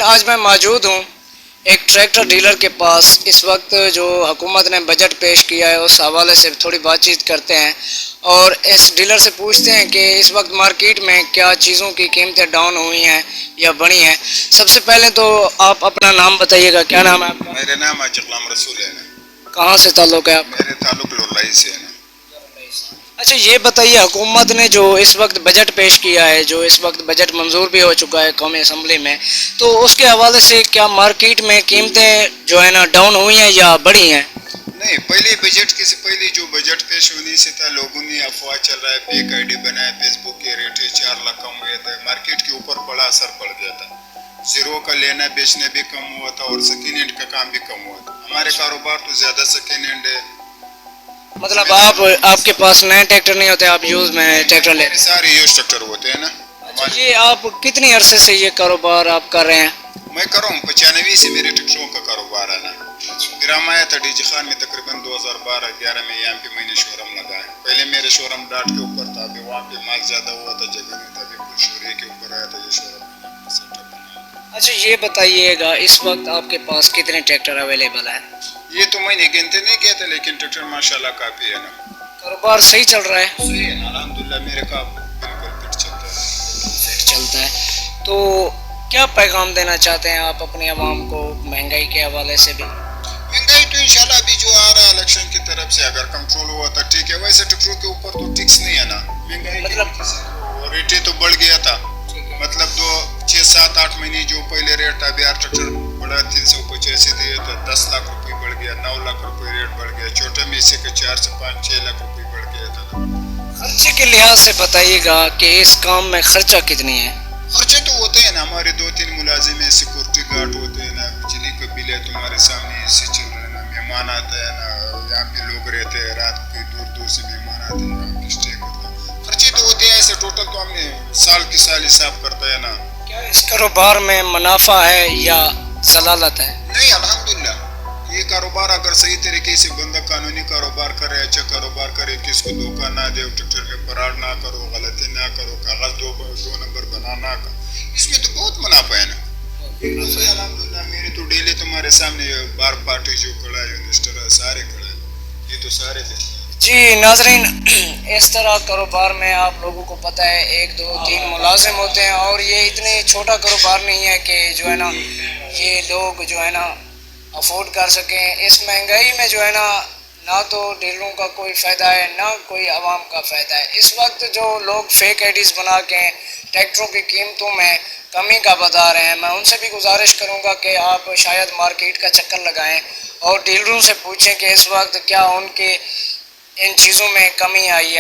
آج میں موجود ہوں ایک ٹریکٹر ڈیلر کے پاس. اس وقت جو حکومت نے بجٹ پیش کیا ہے اس حوالے سے تھوڑی بات چیت کرتے ہیں اور اس ڈیلر سے پوچھتے ہیں کہ اس وقت مارکیٹ میں کیا چیزوں کی قیمتیں ڈاؤن ہوئی ہیں یا بڑھی ہیں. سب سے پہلے تو آپ اپنا نام بتائیے گا. کیا نام ہے آپ کا؟ میرے نام حاجی غلام رسول ہے نا. کہاں سے تعلق ہے آپ کا؟ میرے تعلق لولائی سے ہے نا. اچھا یہ بتائیے, حکومت نے جو اس وقت بجٹ پیش کیا ہے, جو اس وقت بجٹ منظور بھی ہو چکا ہے قومی اسمبلی میں, تو اس کے حوالے سے کیا مارکیٹ میں قیمتیں جو ہے نا ڈاؤن ہوئی ہیں یا بڑھی ہیں؟ نہیں, پہلے بجٹ کے سے پہلے جو بجٹ پیش ہونے سے تھا لوگوں نے افواہ چل رہا ہے پیک آئی ڈی بنایا, فیس بک کے ریٹ 4 لاکھ کم ہوئے تھے, مارکیٹ کے اوپر بڑا اثر پڑ گیا تھا. زیرو کا لینا بیچنا بھی کم ہوا تھا اور سیکنڈ ہینڈ کا کام بھی کم ہوا تھا. ہمارے کاروبار تو زیادہ سیکنڈ ہینڈ ہے. مطلب آپ کے پاس نئے ٹریکٹر نہیں ہوتے, آپ یوز میں ٹریکٹر لے؟ سارے یوز ٹریکٹر ہوتے ہیں نا. یہ آپ کتنی عرصے سے یہ کاروبار آپ کر رہے ہیں؟ میں کر رہا ہوں 95 سے میرے ٹریکٹروں کا کاروبار ہے نا. گرام آیا تھا ڈی جی خان میں تقریباً 2012-11 میں. یہاں پہ میں نے شورم لگایا. پہلے میرے شورم ڈاٹ کے اوپر تھا, ابھی وہاں پہ مال زیادہ ہوا تھا, جگہ نہیں تھا, ابھی پھر شورے کے اوپر آیا تھا یہ شورم. اچھا یہ بتائیے گا, اس وقت آپ کے پاس کتنے ٹریکٹر اویلیبل ہیں؟ یہ تو میں نے گنتے نہیں کیا تھا, لیکن ٹریکٹر ماشاءاللہ کافی ہے نا. کاروبار صحیح چل رہا ہے؟ صحیح ہے نا الحمدللہ, میرے کا بالکل فٹ چلتا ہے. فٹ چلتا ہے. تو کیا پیغام دینا چاہتے ہیں آپ اپنی عوام کو مہنگائی کے حوالے سے بھی؟ مہنگائی تو انشاءاللہ ابھی جو آ رہا ہے الیکشن کی طرف سے اگر کنٹرول ہوا تھا ٹھیک ہے, ویسے ٹریکٹروں کے اوپر تو ٹیکس نہیں ہے نا. مہنگائی مطلب ریٹیں تو بڑھ گیا تھا, مطلب 6-7-8 مہینے جو پہلے ریٹ تھا, ابھی ہر ٹریکٹر بڑا 385 دیے تو 10 لاکھ روپے بڑھ گیا, 9 لاکھ روپے ریٹ بڑھ گیا. چھوٹے میں سے 4 سے 5-6 لاکھ روپے بڑھ گیا تھا. خرچے کے لحاظ سے بتائیے گا کہ اس کام میں خرچہ کتنی ہے؟ خرچے تو ہوتے ہیں نا, ہمارے 2-3 ملازم ہیں, سیکورٹی گارڈ ہوتے ہیں نا, بجلی کا بل ہے تمہارے سامنے اے سی چل رہا ہے نا, مہمان آتا ہے نا, یہاں پہ لوگ رہتے ہیں, رات کے دور دور سے مہمان آتے ہیں, یہاں پہ اسٹے کرتے ہیں. خرچے تو ہوتے ہیں ایسے, ٹوٹل تو ہم نے سال کی سال حساب کرتا ہے نا. کیا اس کاروبار میں منافع ہے یا ضلالت ہے؟ نہیں الحمدللہ, یہ کاروبار اگر صحیح طریقے سے بندہ قانونی کاروبار کرے, اچھا کاروبار کرے, کس کو دھوکہ نہ دے, ٹریکٹر میں فراڈ نہ کرو, غلطی نہ کرو, کاغذ 2 نمبر بنا نہ کرو, اس میں تو بہت منافع ہے نا. الحمدللہ میرے تو ڈیلی تمہارے سامنے بار پارٹی جو کھڑا ہے, انویسٹر سارے کھڑے ہیں, یہ تو سارے تھے. جی ناظرین, اس طرح کاروبار میں آپ لوگوں کو پتہ ہے 1-2-3 ملازم ہوتے ہیں, اور یہ اتنے چھوٹا کاروبار نہیں ہے کہ جو ہے نا یہ لوگ جو ہے نا افورڈ کر سکیں. اس مہنگائی میں جو ہے نا نہ تو ڈیلروں کا کوئی فائدہ ہے نہ کوئی عوام کا فائدہ ہے. اس وقت جو لوگ فیک آئی ڈیز بنا کے ٹریکٹروں کی قیمتوں میں کمی کا بتا رہے ہیں, میں ان سے بھی گزارش کروں گا کہ آپ شاید مارکیٹ کا چکر لگائیں اور ڈیلروں سے پوچھیں کہ اس وقت کیا ان کے ان چیزوں میں کمی آئی ہے.